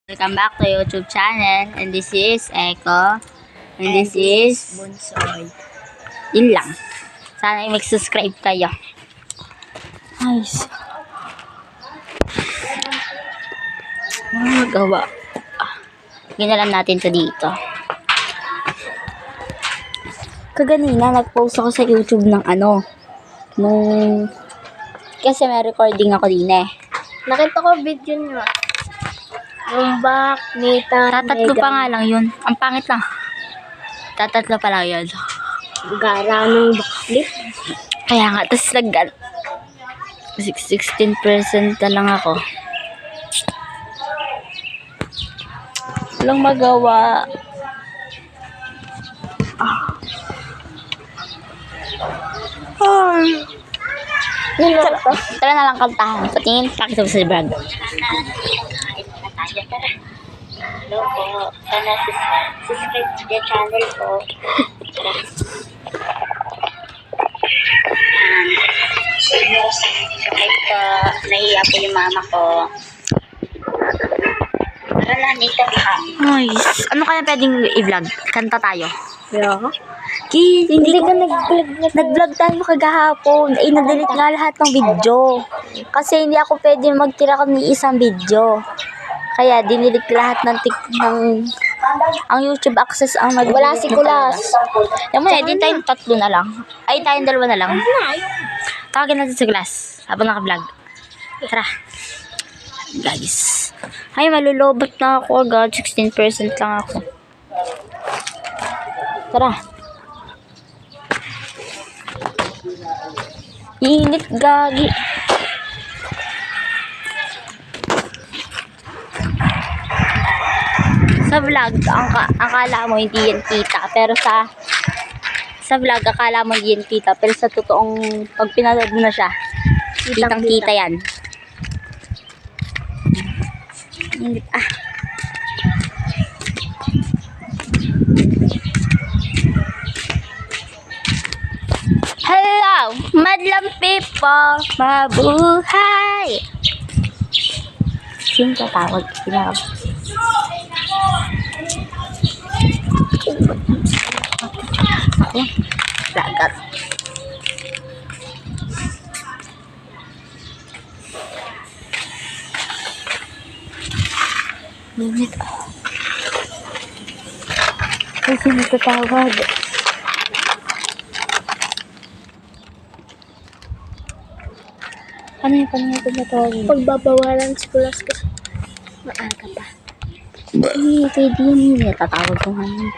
Welcome back to YouTube channel, and this is Echo, and this is Bonsoy. Yun lang. Sana ay mag-subscribe kayo. Nice. Magawa. Ginalan natin to dito. Kaganina nag-post ako sa YouTube ng kasi may recording ako din eh. Nakita ko video niyo. Yung back, Nathan, Tatatlo pa nga lang yun. Ang pangit lang. Tatatlo pa lang yun. Gara ng backflip. Kaya nga, tapos 16% na lang ako. Walang magawa. Tara na lang kantahan. Patingin, pakita mo sa vlog. Hello po. Sana subscribe to the channel po. Subscribe po. Nahiya po yung mama ko. Tara na, dito ka. Nice. Ano kaya pwedeng i-vlog? Kanta tayo. Yeah. Hindi ka nag-vlog tayo kagahapon. Na-delete nga lahat ng video. Kasi hindi ako pwede magtira ng isang video. Kaya dinilit lahat ng ang YouTube access ang Wala si Kulas. Yung mga din tayong tatlo na lang. Ay, tayong dalawa na lang. Tawagin natin si Kulas habang naka-vlog. Tara. Guys. Ay, malulobot na ako agad. 16% lang ako. Tara. Init, gagi. Sa vlog, akala mo hindi yan kita. Pero sa vlog, akala mo hindi yan kita. Pero sa totoong, pag pinanood mo na siya, kitang-kita yan. Init, Hello, madlang people, mabuhay! Sino tatawag? Sinawag. Ako, lagat. Minit. Ay, sino tatawag? Ano yung tatawag? Pagbabawalan si Kulas kasi maaga pa. Hindi, pwede yun. Tatawag ko nga yun.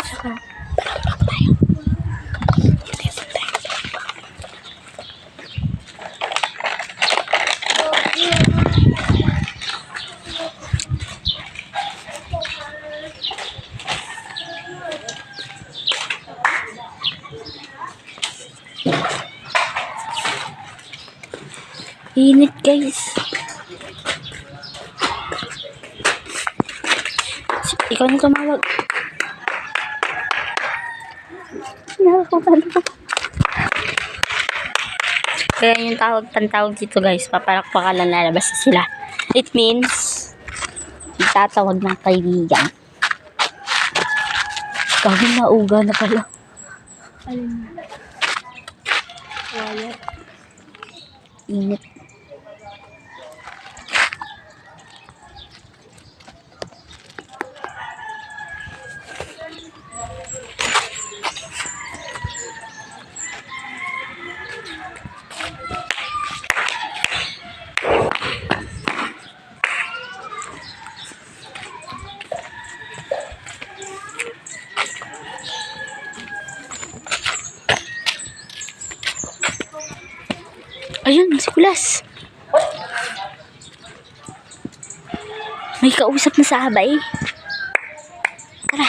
Saka, init guys. Ikaw na tumawag. Kaya yung pantawag dito guys, papalakpakan lang lalabas sila. It means itatawag ng kaibigan. Gawin na uga na pala. Alin? Wala. Init. Ayun, si Kulas. May kausap na sa abay. Tara.